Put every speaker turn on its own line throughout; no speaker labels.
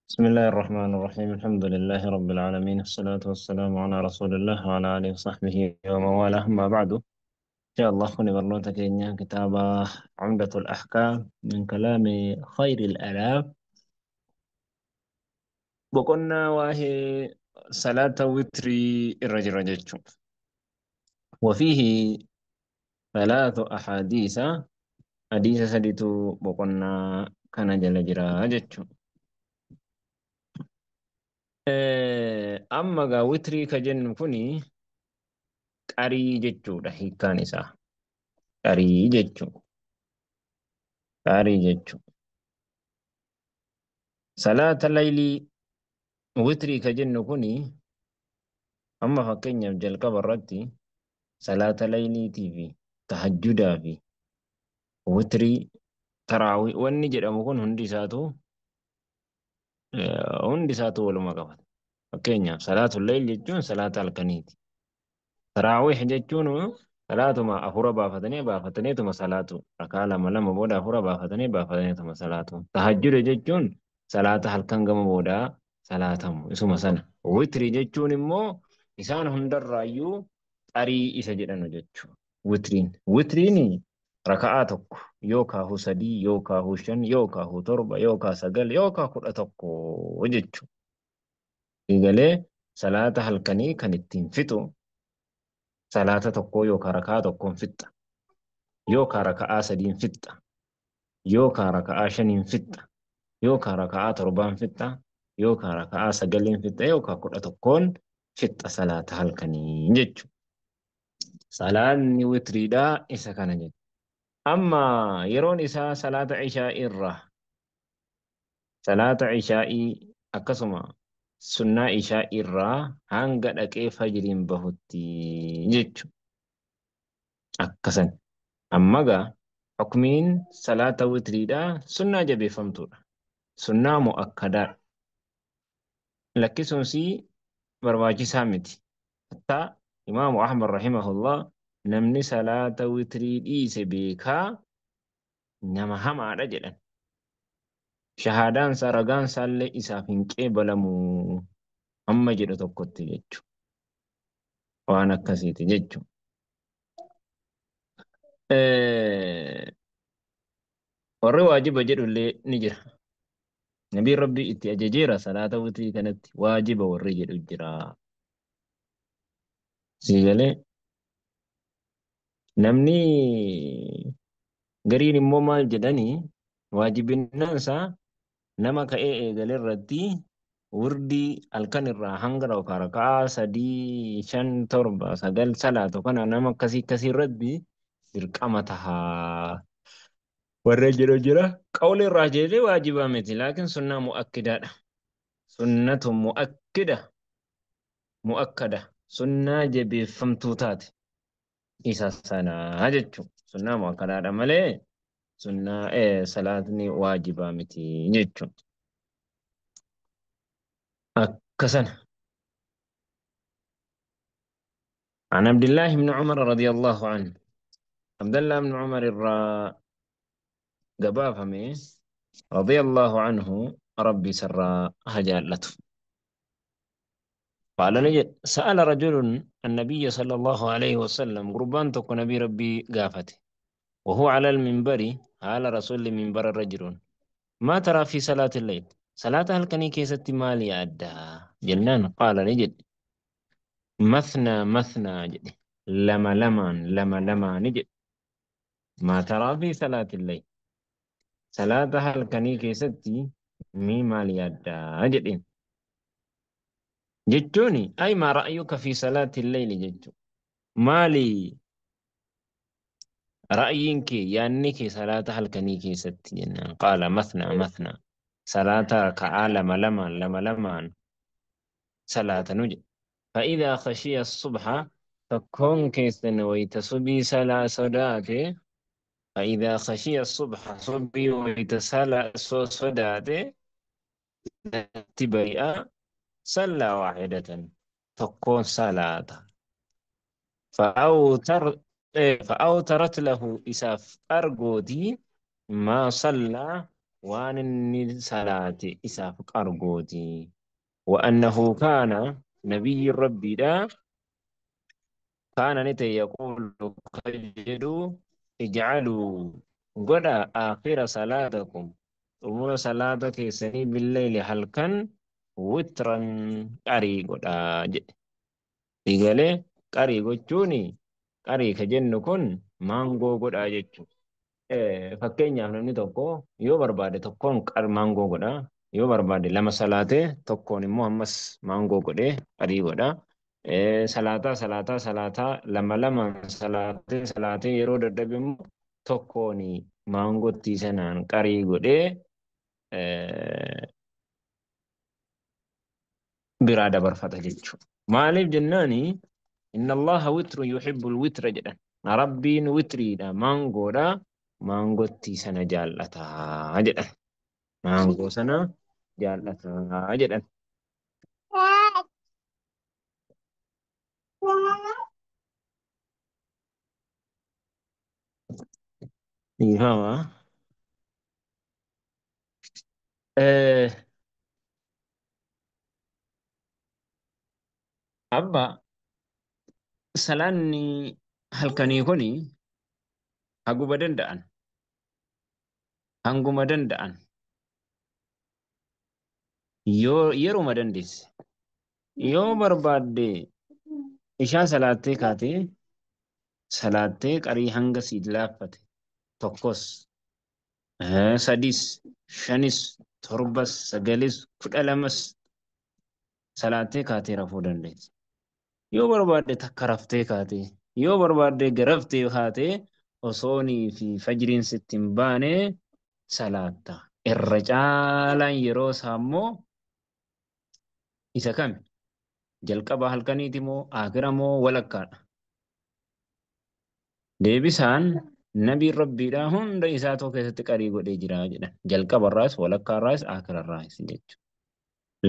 بسم الله الرحمن الرحيم الحمد لله رب العالمين الصلاة والسلام على رسول الله وعلى آله وصحبه ومن والاه أما بعد إن شاء الله كوني برنوتك إن كتاب عمدة الأحكام من كلام خير الآلاف بقولنا وهي صلاة وتري الرجل رجل وفيه ثلاث أحاديث حديث سديت بقولنا كان جل جرا جتشو أما قا وتري كجن كوني qarii jechuudha hiikkaan isaa. Qarii jechuun qarii jechuun salaata laylii witrii ka jennu kuni amma fakkeenyaaf jalqaba irratti salaata layliitii fi tahajjudaa fi witrii taraawii wanni jedhamu kun hundi isaatu waluma qabata. Fakkeenyaaf salaatu layl jechuun salaata halkaniiti. Taraawih jechuun salaatuma afura baafataniituma salaatu rakaa lama lama booda afura baafataniituma salaatu. Tahajjuda jechuun salaata halkan gama boodaa salaatamu isuma sana. Witrii jechuun immoo isaan hundarraayyuu qarii isa jedhanu jechuudha. Witriin raka'aa tokko yookaan sadii yookaan shan yookaan torba yookaan sagal yookaan 11 jechuudha. Eegalee salaata halkanii kan ittiin fixu salaata tokkoo yookaan rakaa tokkoon fixxa yookaan raka'aa sadiin fixxa yookaan raka'aa shaniin fixxa yookaan raka'aa torbaan fixxa yookaan raka'aa sagaliin fixxa yookaan 11 fixxa salaata halkanii jechuudha. Salaanni witriidhaa isa kana jechuudha. Amma yeroon isaa salaata ishaa'ii akkasuma sunnaa ishaa irraa hanga dhaqee fajriin bahutti jechuudha. Akkasan. Amma gaa hukumiin salaata witriidhaa sunnaa jabeeffamtuudha. Sunnaa mu'akkadaadha. Lakkisuunsii barbaachisaa miti. Hattaa Imaamu Ahmad rahimahullah namni salaata witrii dhiise beekaa nama hamaadha jedhan. Shahaadaansaa ragaansaa isaaf hin qeebalamu amma jedhu tokkotti jechuudha. Waan akkasiiti jechuudha. Warri waajiba jedhullee ni jira. Nabiin Rabbii itti ajajeera salaata witrii kanatti waajiba warri jedhu jira. Siigalee namni gariin immoo maal jedhanii waajibinnaansaa nama ka'ee eegale irratti wurdii halkan irraa hanga raka'aa 3, 5, 7, 9 salaatu kana nama akkasii irratti dirqama tahaa. Warra jedhu jira. Qawli irraa jedhee waajibaa miti laakiin sunnaa mu'akkidaadha. Sunnatu mu'akkada. Sunnaa jabeeffamtuu taate isa sanaa jechuudha. Sunnaa mu'akkadaadha malee sunnaa salaatni waajibaa miti jechuudha. Akkasana. عن عبد الله بن عمر رضي الله عنه عبد الله بن عمر قبافمي رضي الله عنه ربي سرى هجالته قال نجد سأل رجل النبي صلى الله عليه وسلم قربان تكو نبي ربي قافته وهو على المنبر على رسول المنبر الرجل ما ترى في صلاة الليل صلاة هل كني كيست مالي أدى جنان قال نجد مثنى جد لما نجد ما ترى في صلاة الليل صلاة هل كني كيست مي مالي أدى جدين جتوني أي ما رأيك في صلاة الليل جتو مالي رأيك يانك صلاة هل كنيكي ست جنان قال مثنى صلاة ركعة لما صلاة نجد فإذا خشي الصبح فكون كيسن ويتصبي صلاة صداته فإذا خشي الصبح صبي ويتصلى صداته تبيئة صلى واحدة تكون صلاة فأوترت له إساف أرجودي ما صلى waan inni salaate isaaf qargooti. وأنه كان نبي ربي دا كان نتي يقول كجدو اجعلوا قد آخر صلاتكم أمور صلاتك سني بالليل هل كان وترا قري قد إيجالي قري قد qarii ka jennu kun maangoo godhaa jechuudha. Fakkeenyaaf namni tokko yoo barbaade tokkoon maangoo godhaa. Yoo barbaade lama salaatee tokkoon immoo ammas maangoo godhee qarii godhaa. Salaataa lama lama salaatee yeroo dadhabe immoo tokkoon maangootti sanaan qarii godhee biraa dabarfata jechuudha. Maaliif jennaani inna Allaha witru yuhibbul witra jedhan. Rabbiin witriidha maangoodha maangootti sana jaallataa jedhan. Maangoo sana jaallataa jedhan. Ifama. Abba salaanni halkanii kuni haguma danda'an hanguma danda'an yoo yeruma dandeesse yoo barbaadde ishaa salaattee kaatee salaattee qarii hanga si laaffate tokkos sadis shanis torbas sagalis 12 salaattee kaatee rafuu dandeesse. Yoo barbaadde takka raftee kaatee yoo barbaadde garaftee kaatee osoonii fi fajriin sitti hin baane salaatta. Irra caalaan yeroo isaa immoo isa kami? Jalqaba halkaniiti moo akira moo walakkaadha? Deebisaan nabiin rabbiidha hunda isaa tokko keessatti qarii godhee jira jedhan. Jalqabarraas walakkaarraas akirarraas jechuudha.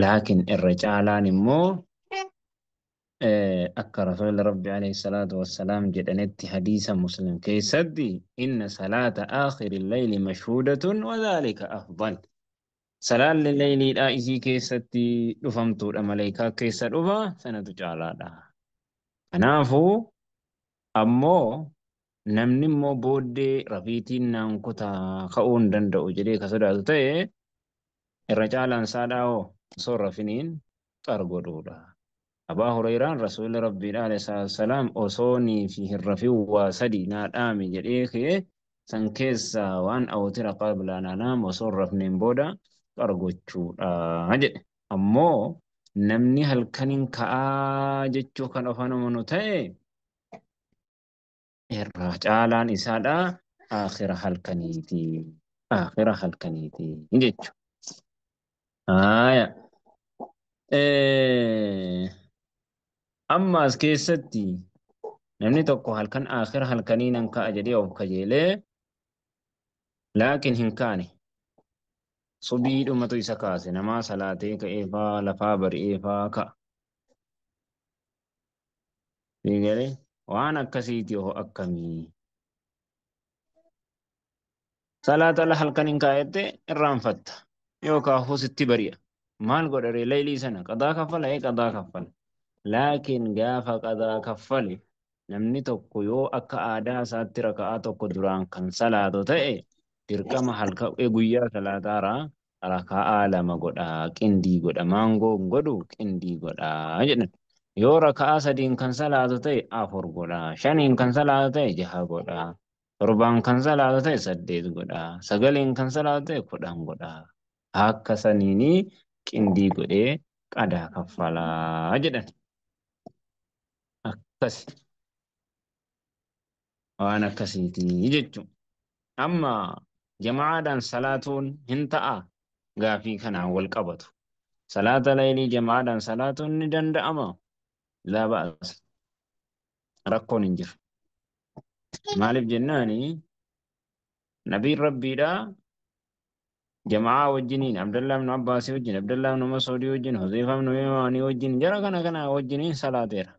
Laakiin irra caalaan immoo akka rasuulli rabbi alayhi salaatu wassalaam jedhanetti hadiisa muslim keessatti inna salaata aakhiri layli mashhuudatun wadhaalika afdal. Salaalli layliidhaa isii keessatti dhufamtuudha malaayikaa keessa dhufa sanatu caalaadha. Kanaafuu ammoo namni immoo booddee rafiitiin naan kutaa ka'uu hin danda'u jedhee ka sodaatu ta'e irra caalaan saadhaa'oo osoo rafiniin qargodhuudha. Abaa Hurayraan rasuulli rabbiidha alayhi salaam osoonii fi hin rafin waa sadi naa dhaami jedhee kee san keessa waan awtira qabla naanaam osoo hin rafneen booda qargochuudha jedhe. Ammoo namni halkaniin ka'aa jechuu kan of amanu ta'e irra caalaan isaadha akhira halkaniiti. Akhira halkaniiti jechuudha. Amma as keessatti namni tokko halkan akhira halkanii nan ka'a jedhee of kajeelee laakiin hin kaane subii dhumatu isa kaase namaa salaatee ka'eefaa lafaa bari'eefaa ka'a. Fiigale waan akkasiiti yoo akkamii salaata la halkan hin kaa'ette irraanfatta yookaan hoositti bari'a. Maal godhare laylii sana qadaa kaffala qadaa kaffala. Laakiin gaafa qadaa kaffale namni tokko yoo akka aadaa isaatti raka'aa tokko duraan kan salaatu ta'e dirqama guyyaa salaataaraa raka'aa lama godhaa qindii godha maangoo godhu qindii godhaa jedhan. Yoo raka'aa sadiin kan salaatu ta'e 4 godhaa 5 kan salaatu ta'e 6 godhaa 7 kan salaatu ta'e 8 godhaa 9 kan salaatu ta'e 10 godhaa. Akka saniini qindii godhee qadaa kaffalaa jedhan. Akkasi waan akkasiiti jechuun. Amma jamaadhaan salaatuun hin ta'a gaafii kanaan wal qabatu. Salaata laylii jamaadhaan salaatuun ni danda'ama. Laa ba'as rakkoon hin jiru. Maaliif jennaani nabiin rabbiidhaa jamaa wajjiniin Abdullah ibn Abbaasii wajjin Abdullah ibn Mas'uudii wajjin Huzeefaa ibn Yamaanii wajjin jara kana wajjiniin salaateera.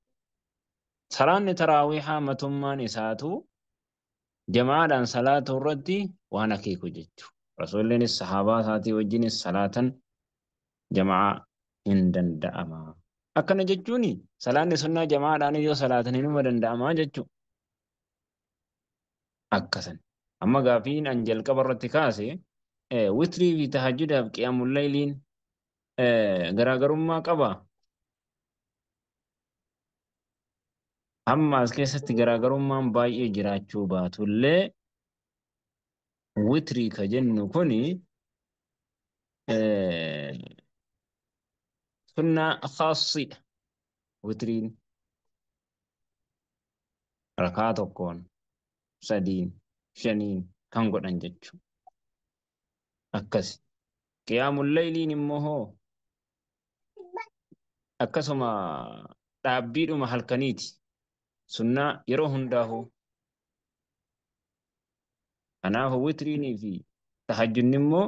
Salaanni taraawihaa matummaan isaatu jamaadhaan salaatu irratti waan akeeku jechuudha. rasuullinis sahaabaa isaatii wajjinis salaatan jamaa hin danda'ama. Akkana jechuun salaanni sunnaa jamaadhaan yoo salaatan hinuma danda'amaa jechuudha. Akkasan. Amma gaafiin an jalqaba irratti kaase witrii fi tahajjudaaf qiyaamul layliin garaagarummaa qaba. Amma as keessatti garaagarummaan baay'ee jiraachuu baatullee witrii ka jennu kuni sunnaa khaasidha. Witriin rakaa tokkoon sadiin shaniin kan godhan jechuudha. Akkas. Qiyaamul layliin immoo hoo akkasuma dhaabbiidhuma halkaniiti. Sunnaa yeroo hundaa'u. Kanaaf witriinii fi tahajjudni immoo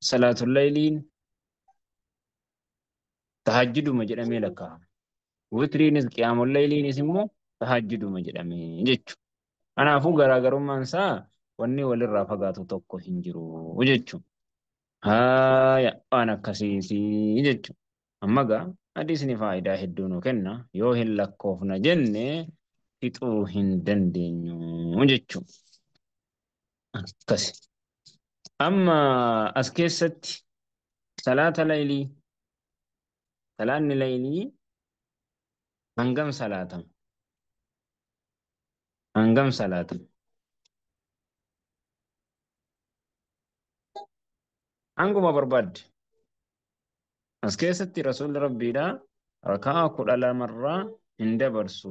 salaatul layliin tahajjuduma jedhamee lakkaa'ama. Witriinis qiyaamul layliinis immoo tahajjuduma jedhamee jechuudha. Kanaafuu garaagarummaan isaa wanni walirraa fagaatu tokko hin jiru jechuudha. Haaya waan akkasiitii jechuudha. Amma gaa hadiisni faayidaa hedduu nu kenna yoo hin lakkoofna jenne fixuu hin dandeenyu jechuudha. Akkasi. Amma as keessatti salaata laylii salaanni laylii hangam salaatama? Hangam salaatama? Hanguma barbaadde. As keessatti rasuulli rabbiidhaa rakaa 12 hin dabarsu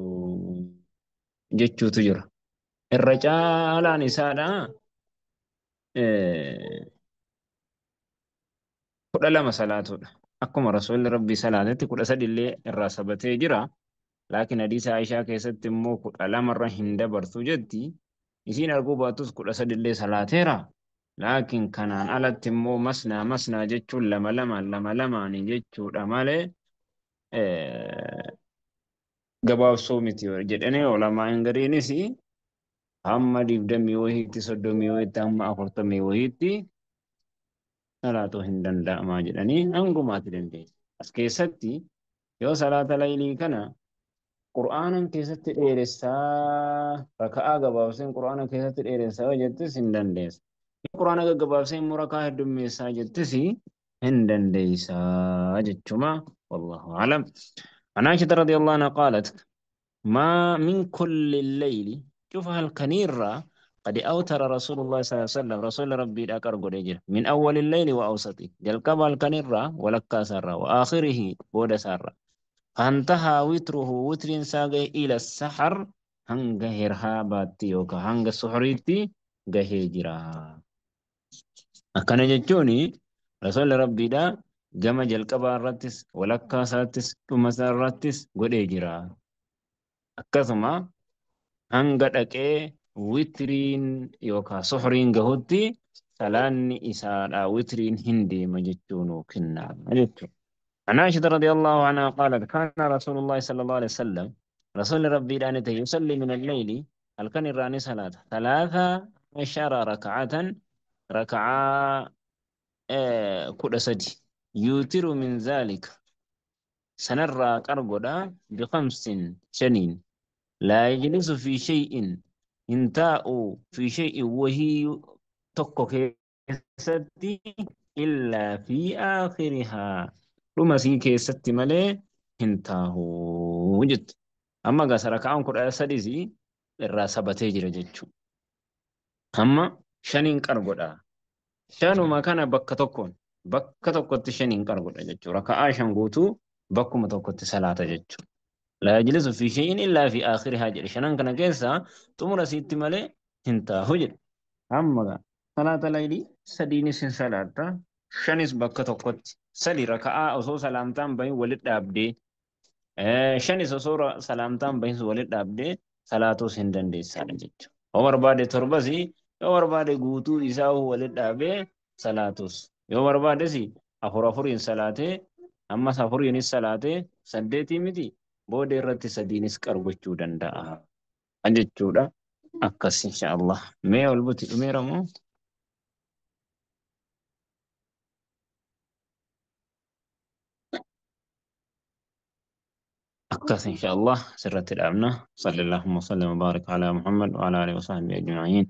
jechuutu jira. Irra caalaan isaadhaa 12 salaatudha. Akkuma rasuulli rabbii salaatetti 13 illee irraa sabatee jira. Laakiin hadiisa Aishaa keessatti immoo 12 irra hin dabarsu jetti. Isiin arguu baatus 13 illee salaateera. Laakiin kanaan alatti immoo masnaa jechuun lama lamaan jechuudha malee gabaabsoo miti jedhanii ulamaan gariinis hamma 20 wayiitti 30 wayiitti hamma 40 wayiitti salaatuu hin danda'amaa jedhanii hangumaatti dandeenya. As keessatti yoo salaata laylii kana qur'aanan keessatti dheeressaa raka'aa gabaabseen qur'aana keessatti dheeressaa jettis hin dandeessa. Qur'aana gaggabaabsee immoo rakaa heddummeessaa jettis hin dandeessaa jechuma. Wallahu a'lam. An Aisha radiyallahu anha qaalat ما من كل الليل شوف هالكنيرة قد أوتر رسول الله صلى الله عليه وسلم رسول ربي الأكر قريجر من أول الليل وأوسطه جلقب الكنيرة ولكا سرة وآخره بود سرة فانتهى وتره وتر ساقي إلى السحر هنگ هرهاباتي يوكا هنگ سحريتي جهيجرا أكن جتوني رسول ربي دا جمع جلقب الرتس ولكا ساتس تمسار الرتس قريجرا akkasuma hanga dhaqee witriin yookaan suhriin gahutti salaanni isaadha witriin hin deema jechuun kenna jechuudha. عن عائشة رضي الله عنها قالت كان رسول الله صلى الله عليه وسلم رسول ربي دانته يصلي من الليل هل كان الراني صلاة 13 ركعة ركعة كل سدي يوتر من ذلك سنرى قرقدا ب5 سنين لا يجلس في شيء انتاء في شيء وهي تكو كيستي إلا في آخرها لما سي كيستي ملي انتاه وجد أما قاسر كعام قرآن سديسي الراسبة تجري جتشو أما شنين قرقدا شانو ما كان بكا تكون تشنين قرقدا جتشو ركعة شنقوتو بكما تكون صلاة جتشو لا يجلس في شيء إلا في آخرها جل شنان كان كيسا تمر سيت ملي انتا هجر أما صلاة الليل سديني سن صلاة شنس بكة تقوت سلي ركعة أو سلامتان بين ولد أبدي شنس أو سلامتان بين ولد أبدي صلاة سندن دي سالجت عمر بعد تربسي عمر بعد قوتو إساو ولد أبدي صلاة عمر بعد سي أفرين صلاة أما سفرين الصلاة سدتي متي booda irratti sadiinis qargochuu danda'a jechuudha. Akkas insha Allah. Mee ol buti dhumeeramoo? أكثر إن شاء الله سرت الأمنة. صلى اللهم وسلم وبارك على محمد وعلى آله وصحبه أجمعين.